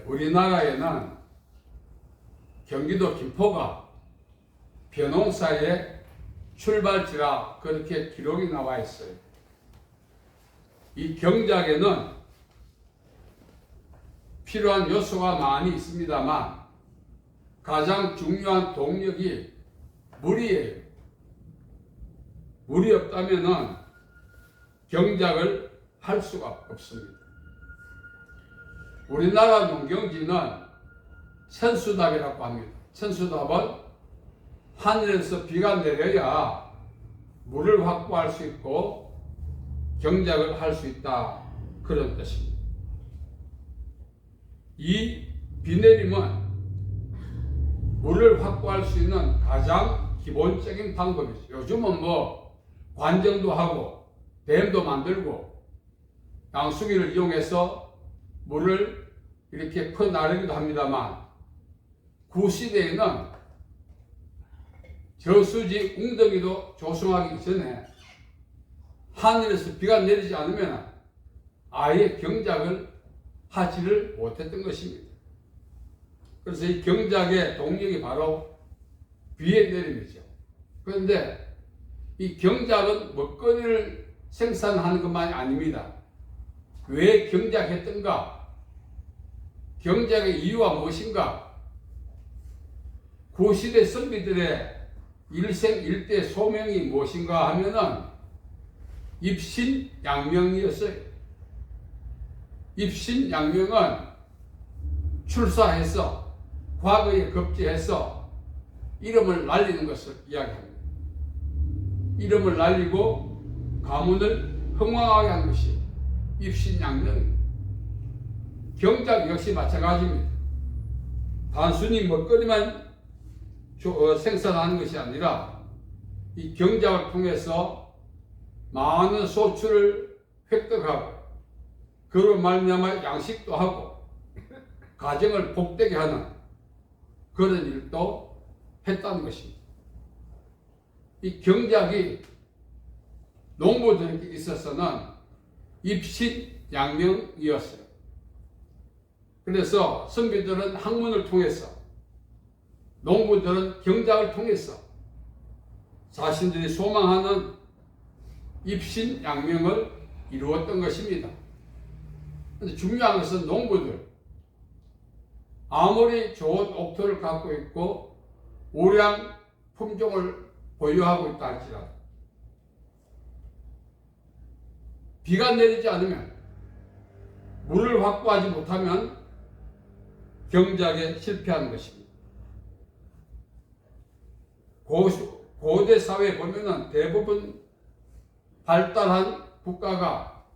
우리나라에는 경기도 김포가 벼농사의 출발지라 그렇게 기록이 나와 있어요. 이 경작에는 필요한 요소가 많이 있습니다만 가장 중요한 동력이 물이에요. 물이 없다면은 경작을 할 수가 없습니다. 우리나라 농경지는 천수답이라고 합니다. 천수답은 하늘에서 비가 내려야 물을 확보할 수 있고 경작을 할 수 있다, 그런 뜻입니다. 이 비 내림은 물을 확보할 수 있는 가장 기본적인 방법이죠. 요즘은 뭐 관정도 하고 댐도 만들고 양수기를 이용해서 물을 이렇게 퍼나르기도 합니다만, 구시대에는 저수지 웅덩이도 조성하기 전에 하늘에서 비가 내리지 않으면 아예 경작을 하지를 못했던 것입니다. 그래서 이 경작의 동력이 바로 비의 내림이죠. 그런데 이 경작은 먹거리를 생산하는 것만이 아닙니다. 왜 경작했던가? 경작의 이유가 무엇인가? 구시대 선비들의 일생일대 소명이 무엇인가 하면은 입신양명이었어요. 입신양명은 출사해서 과거에 급제해서 이름을 날리는 것을 이야기합니다. 이름을 날리고 가문을 흥왕하게 하는 것이 입신양명입니다. 경작 역시 마찬가지입니다. 단순히 먹거리만 생산하는 것이 아니라 이 경작을 통해서 많은 소출을 획득하고 그로 말미암아 양식도 하고 가정을 복되게 하는 그런 일도 했다는 것입니다. 이 경작이 농부들에게 있어서는 입신양명이었어요. 그래서 선비들은 학문을 통해서, 농부들은 경작을 통해서 자신들이 소망하는 입신양명을 이루었던 것입니다. 그런데 중요한 것은 농부들, 아무리 좋은 옥토를 갖고 있고 우량 품종을 보유하고 있다 할지라도 비가 내리지 않으면, 물을 확보하지 못하면 경작에 실패하는 것입니다. 고대 사회에 보면은 대부분 발달한 국가가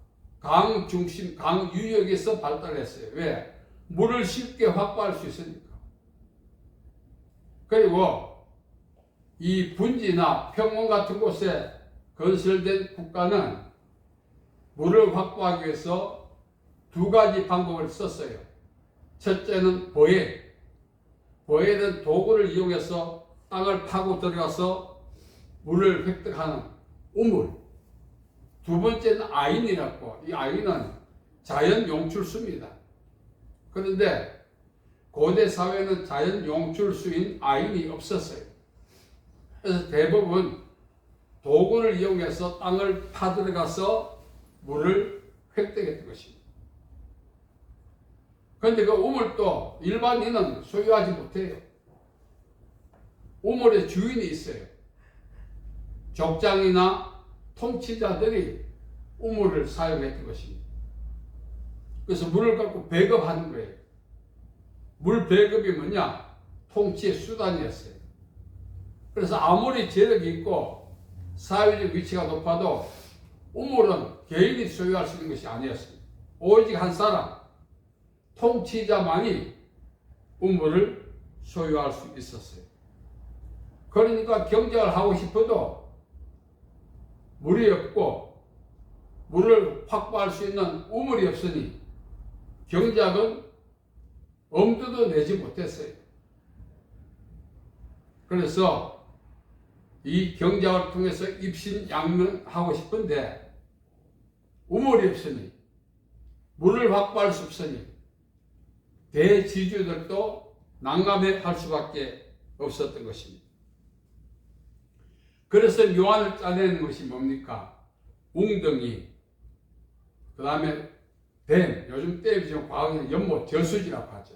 강 중심, 강 유역에서 발달했어요. 왜? 물을 쉽게 확보할 수 있으니까. 그리고 이 분지나 평원 같은 곳에 건설된 국가는 물을 확보하기 위해서 두 가지 방법을 썼어요. 첫째는 보해. 보해는 도구를 이용해서 땅을 파고 들어가서 물을 획득하는 우물. 두 번째는 아인이라고. 이 아인은 자연 용출수입니다. 그런데 고대 사회는 자연 용출수인 아인이 없었어요. 그래서 대부분 도구를 이용해서 땅을 파들어가서 물을 획득했던 것입니다. 그런데 그 우물도 일반인은 소유하지 못해요. 우물에 주인이 있어요. 족장이나 통치자들이 우물을 사용했던 것입니다. 그래서 물을 갖고 배급하는 거예요. 물 배급이 뭐냐? 통치의 수단이었어요. 그래서 아무리 재력이 있고 사회적 위치가 높아도 우물은 개인이 소유할 수 있는 것이 아니었습니다. 오직 한 사람, 통치자만이 우물을 소유할 수 있었어요. 그러니까 경작을 하고 싶어도 물이 없고 물을 확보할 수 있는 우물이 없으니 경작은 엄두도 내지 못했어요. 그래서 이 경작을 통해서 입신양명하고 싶은데 우물이 없으니, 물을 확보할 수 없으니 대지주들도 난감해할 수밖에 없었던 것입니다. 그래서 묘안을 짜내는 것이 뭡니까? 웅덩이, 그 다음에 뱀, 요즘 떼비전 과학에는 연못, 저수지라고 하죠.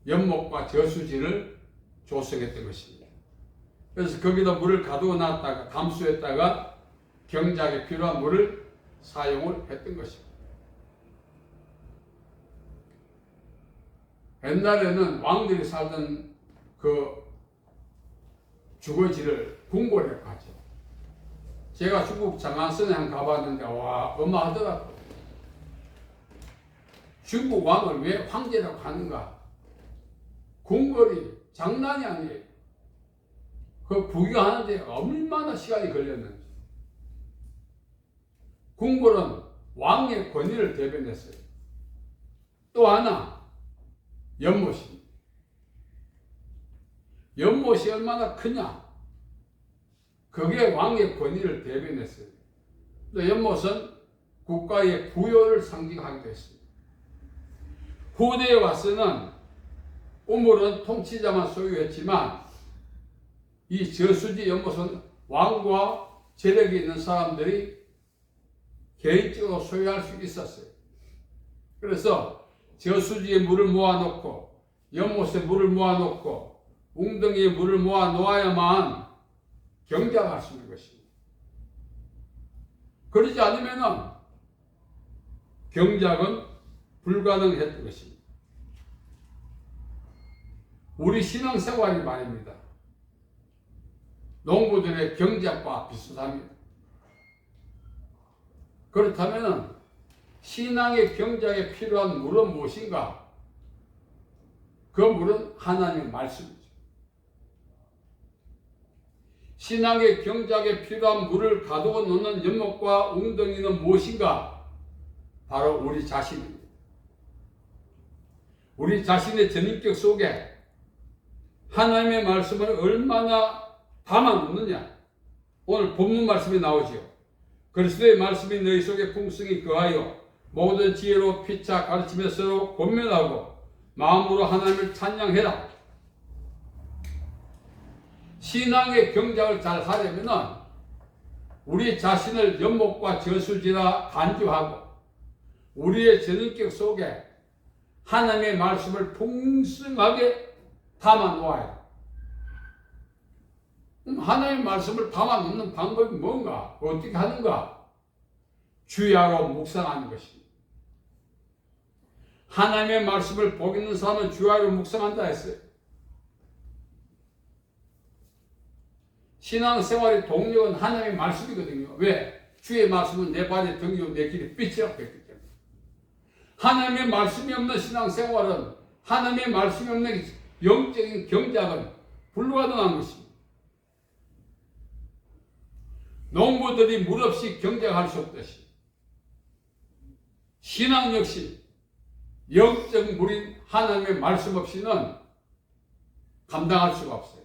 연못과 저수지를 조성했던 것입니다. 그래서 거기다 물을 가두어 놨다가 담수했다가 경작에 필요한 물을 사용을 했던 것입니다. 옛날에는 왕들이 살던 그 주거지를 궁궐이라고 하죠. 제가 중국 장안성에 한 가봤는데 와 어마하더라고요. 중국 왕을 왜 황제라고 하는가? 궁궐이 장난이 아니에요. 그 구경하는데 얼마나 시간이 걸렸는지. 궁궐은 왕의 권위를 대변했어요. 또 하나 연못입니다. 연못이 얼마나 크냐? 그게 왕의 권위를 대변했어요. 또 연못은 국가의 부여를 상징하기도 했습니다. 후대에 와서는 우물은 통치자만 소유했지만 이 저수지 연못은 왕과 재력이 있는 사람들이 개인적으로 소유할 수 있었어요. 그래서 저수지에 물을 모아놓고 연못에 물을 모아놓고 웅덩이에 물을 모아 놓아야만 경작할 수 있는 것입니다. 그러지 않으면 경작은 불가능했던 것입니다. 우리 신앙생활이 말입니다. 농부들의 경작과 비슷합니다. 그렇다면 신앙의 경작에 필요한 물은 무엇인가? 그 물은 하나님의 말씀이죠. 신앙의 경작에 필요한 물을 가두어 놓는 연못과 웅덩이는 무엇인가? 바로 우리 자신입니다. 우리 자신의 전인격 속에 하나님의 말씀을 얼마나 담아놓느냐. 오늘 본문 말씀이 나오지요. 그리스도의 말씀이 너희 속에 풍성히 거하여 모든 지혜로 피차 가르치며 서로 권면하고 마음으로 하나님을 찬양해라. 신앙의 경작을 잘 하려면 우리 자신을 연못과 저수지라 간주하고 우리의 전인격 속에 하나님의 말씀을 풍성하게 담아 놓아야. 하나님의 말씀을 담아 놓는 방법이 뭔가? 어떻게 하는가? 주야로 묵상하는 것입니다. 하나님의 말씀을 복 있는 사람은 주야로 묵상한다 했어요. 신앙생활의 동력은 하나님의 말씀이거든요. 왜? 주의 말씀은 내 발의 등이요 내 길의 빛이라고 했기 때문에. 하나님의 말씀이 없는 신앙생활은, 하나님의 말씀이 없는 영적인 경작은 불가능한 것입니다. 농부들이 물 없이 경작할 수 없듯이 신앙 역시 영적 물인 하나님의 말씀 없이는 감당할 수가 없어요.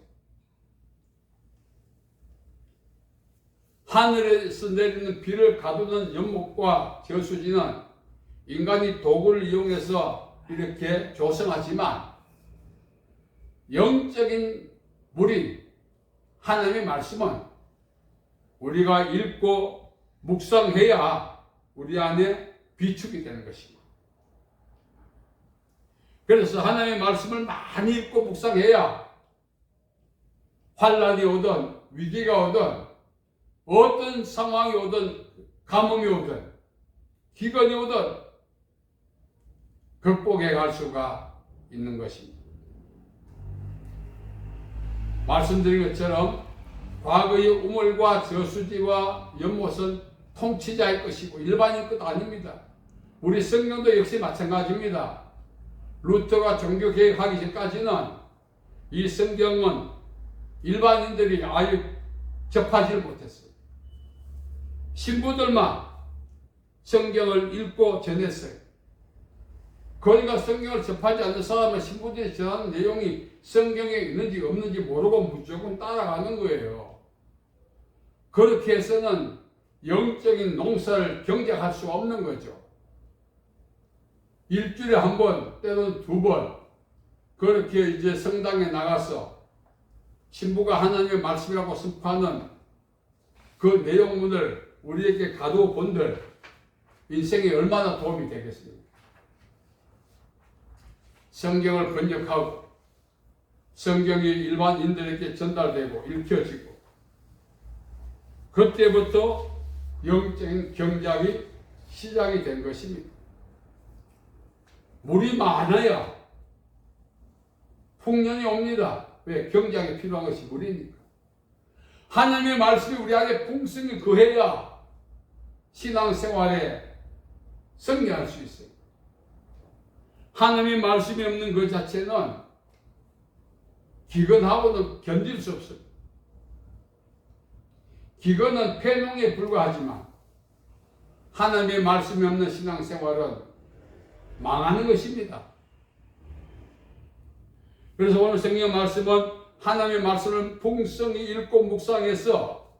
하늘에서 내리는 비를 가두는 연못과 저수지는 인간이 도구를 이용해서 이렇게 조성하지만 영적인 물인 하나님의 말씀은 우리가 읽고 묵상해야 우리 안에 비축이 되는 것입니다. 그래서 하나님의 말씀을 많이 읽고 묵상해야 환난이 오든 위기가 오든 어떤 상황이 오든 가뭄이 오든 기근이 오든 극복해 갈 수가 있는 것입니다. 말씀드린 것처럼 과거의 우물과 저수지와 연못은 통치자의 것이고 일반인 것 아닙니다. 우리 성경도 역시 마찬가지입니다. 루터가 종교개혁하기 전까지는 이 성경은 일반인들이 아예 접하지를 못했어요. 신부들만 성경을 읽고 전했어요. 그러니까 성경을 접하지 않는 사람은 신부들이 전하는 내용이 성경에 있는지 없는지 모르고 무조건 따라가는 거예요. 그렇게 해서는 영적인 농사를 경작할 수 없는 거죠. 일주일에 한 번 때로는 두 번 그렇게 이제 성당에 나가서 신부가 하나님의 말씀이라고 선포하는 그 내용문을 우리에게 가두어 본들 인생에 얼마나 도움이 되겠습니까? 성경을 번역하고 성경이 일반인들에게 전달되고 읽혀지고 그때부터 영적인 경작이 시작이 된 것입니다. 물이 많아야 풍년이 옵니다. 왜? 경작이 필요한 것이 물이니까. 하나님의 말씀이 우리 안에 풍성히 거해야 신앙생활에 승리할 수 있어요. 하나님의 말씀이 없는 그 자체는 기근하고는 견딜 수 없어요. 기근은 폐농에 불과하지만 하나님의 말씀이 없는 신앙생활은 망하는 것입니다. 그래서 오늘 성경 말씀은 하나님의 말씀을 풍성히 읽고 묵상해서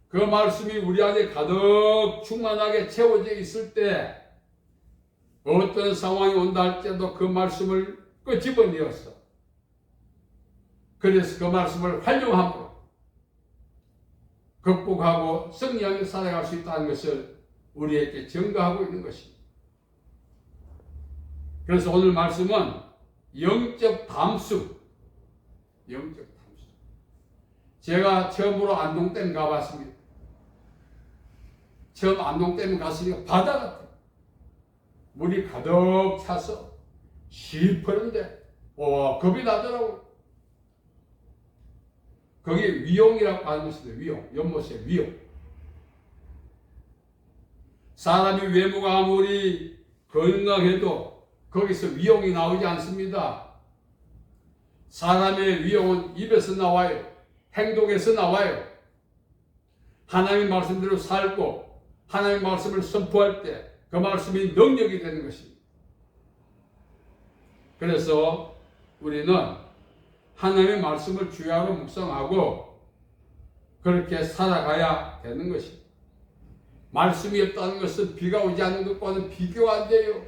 그 말씀이 우리 안에 가득 충만하게 채워져 있을 때 어떤 상황이 온다 할지라도 그 말씀을 끄집어내었어. 그래서 그 말씀을 활용함으로 극복하고 승리하며 살아갈 수 있다는 것을 우리에게 증거하고 있는 것입니다. 그래서 오늘 말씀은 영적 담수. 제가 처음으로 안동댐 가봤습니다. 처음 안동댐 갔으니까 바다 같아요. 물이 가득 차서 시퍼런데 겁이 나더라고요. 거기 위용이라고 하는 것인데 위용, 연못의 위용. 사람이 외모가 아무리 건강해도 거기서 위용이 나오지 않습니다. 사람의 위용은 입에서 나와요. 행동에서 나와요. 하나님의 말씀대로 살고 하나님의 말씀을 선포할 때 그 말씀이 능력이 되는 것입니다. 그래서 우리는 하나님의 말씀을 주야로 묵상하고 그렇게 살아가야 되는 것입니다. 말씀이 없다는 것은 비가 오지 않는 것과는 비교가 안 돼요.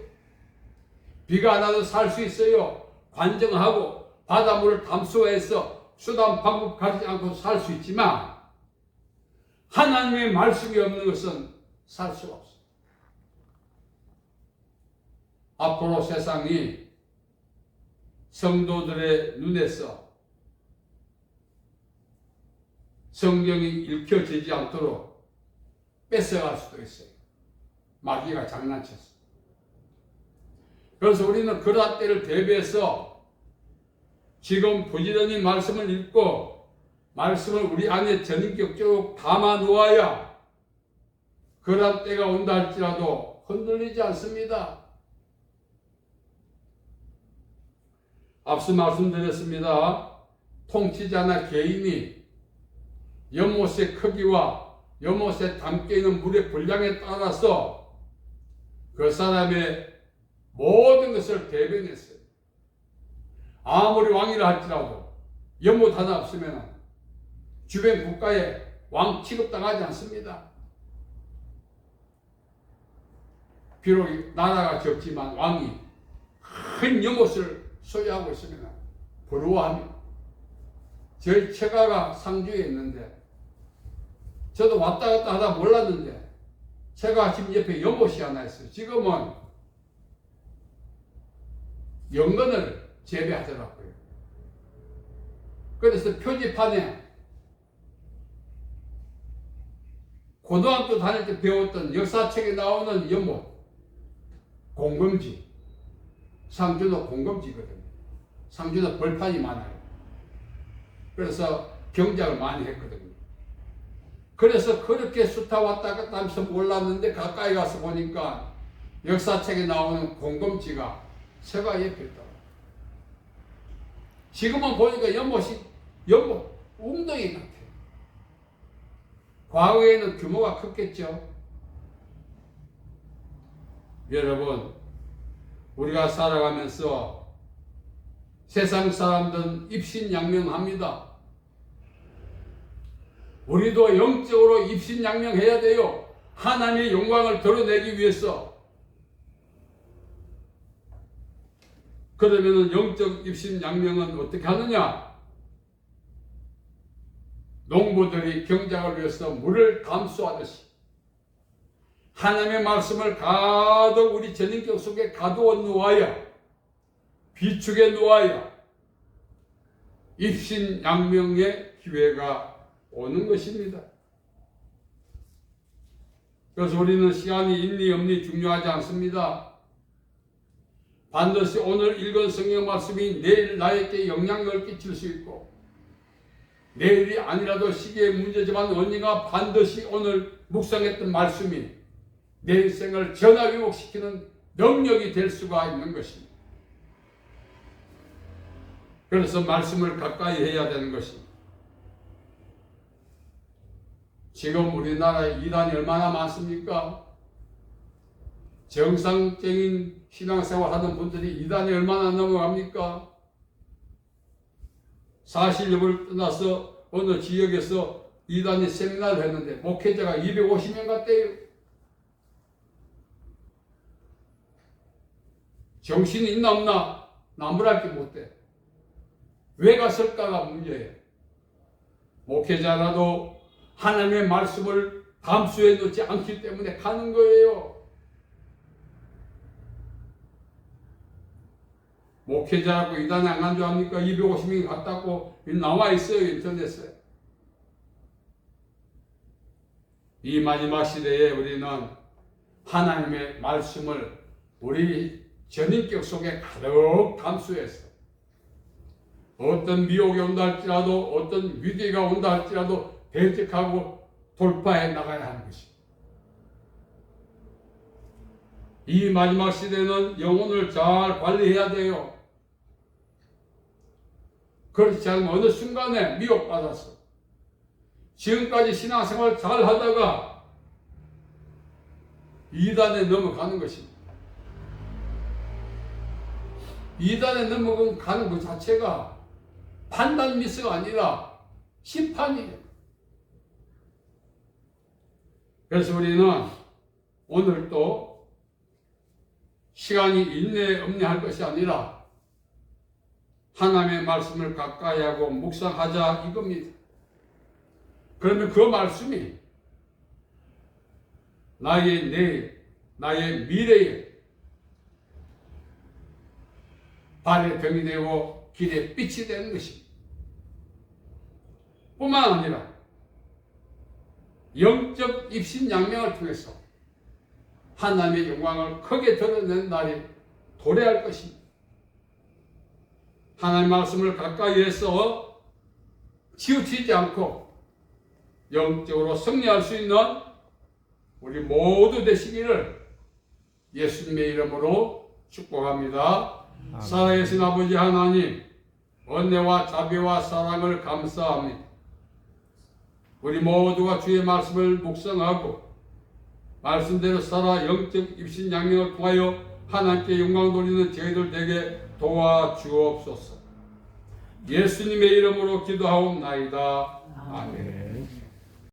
비가 안 와도 살 수 있어요. 관정하고 바닷물을 담수해서 수단 방법 가리지 않고 살 수 있지만 하나님의 말씀이 없는 것은 살 수가 없어요. 앞으로 세상이 성도들의 눈에서 성경이 읽혀지지 않도록 뺏어갈 수도 있어요. 마귀가 장난쳤어요. 그래서 우리는 그러한 때를 대비해서 지금 부지런히 말씀을 읽고 말씀을 우리 안에 전인격적으로 담아 놓아야 그러한 때가 온다 할지라도 흔들리지 않습니다. 앞서 말씀드렸습니다. 통치자나 개인이 연못의 크기와 연못에 담겨있는 물의 분량에 따라서 그 사람의 모든 것을 대변했어요. 아무리 왕이라 할지라도 연못 하나 없으면 주변 국가에 왕 취급당하지 않습니다. 비록 나라가 적지만 왕이 큰 연못을 소유하고 있으면 부러워합니다. 저희 처가가 상주에 있는데 저도 왔다 갔다 하다 몰랐는데 처가 집 옆에 연못이 하나 있어요. 지금은 연근을 재배하더라고요. 그래서 표지판에 고등학교 다닐 때 배웠던 역사책에 나오는 연못 공금지, 상주도 공금지거든요. 상주도 벌판이 많아요. 그래서 경작을 많이 했거든요. 그래서 그렇게 수타 왔다 갔다 하면서 몰랐는데 가까이 가서 보니까 역사책에 나오는 공금지가 새가 옆에 있더라고요. 지금은 보니까 연못 웅덩이 같아요. 과거에는 규모가 컸겠죠. 여러분, 우리가 살아가면서 세상 사람들은 입신양명합니다. 우리도 영적으로 입신양명해야 돼요. 하나님의 영광을 드러내기 위해서. 그러면은 영적 입신양명은 어떻게 하느냐? 농부들이 경작을 위해서 물을 감수하듯이 하나님의 말씀을 가득 우리 전인격 속에 가두어 놓아야, 비축해 놓아야 입신양명의 기회가 오는 것입니다. 그래서 우리는 시간이 있니 없니 중요하지 않습니다. 반드시 오늘 읽은 성경 말씀이 내일 나에게 영향력을 끼칠 수 있고, 내일이 아니라도 시기의 문제지만 언젠가 반드시 오늘 묵상했던 말씀이 내 인생을 전화위복시키는 능력이 될 수가 있는 것입니다. 그래서 말씀을 가까이 해야 되는 것입니다. 지금 우리나라에 이단이 얼마나 많습니까? 정상적인 신앙생활 하던 분들이 이단이 얼마나 넘어갑니까? 사실 여부를 떠나서 어느 지역에서 이단이 세미나를 했는데 목회자가 250명 갔대요. 정신이 있나 없나 나무랄 게 못돼. 왜 갔을까가 문제예요. 목회자라도 하나님의 말씀을 감수해 놓지 않기 때문에 가는 거예요. 목회자하고 이단에 안 간 줄 압니까? 250명이 갔다고 나와 있어요, 인터넷에. 이 마지막 시대에 우리는 하나님의 말씀을 우리 전인격 속에 가득 감수해서 어떤 미혹이 온다 할지라도, 어떤 위기가 온다 할지라도 대적하고 돌파해 나가야 하는 것입니다. 이 마지막 시대는 영혼을 잘 관리해야 돼요. 그렇지 않으면 어느 순간에 미혹받아서 지금까지 신앙생활 잘 하다가 이단에 넘어가는 것입니다. 이단에 넘어가는 그 자체가 판단 미스가 아니라 심판이에요. 그래서 우리는 오늘 또 시간이 있네 없네 할 것이 아니라 하나님의 말씀을 가까이 하고 묵상하자 이겁니다. 그러면 그 말씀이 나의 내일, 나의 미래에 발의 병이 되고 길의 빛이 되는 것입니다. 뿐만 아니라 영적 입신양명을 통해서 하나님의 영광을 크게 드러낸 날이 도래할 것입니다. 하나님의 말씀을 가까이 해서 치우치지 않고 영적으로 승리할 수 있는 우리 모두 되시기를 예수님의 이름으로 축복합니다. 살아계신 아버지 하나님, 은혜와 자비와 사랑을 감사합니다. 우리 모두가 주의 말씀을 묵상하고 말씀대로 살아 영적 입신양명을 통하여 하나님께 영광 돌리는 저희들 되게 도와주옵소서. 예수님의 이름으로 기도하옵나이다. 아멘.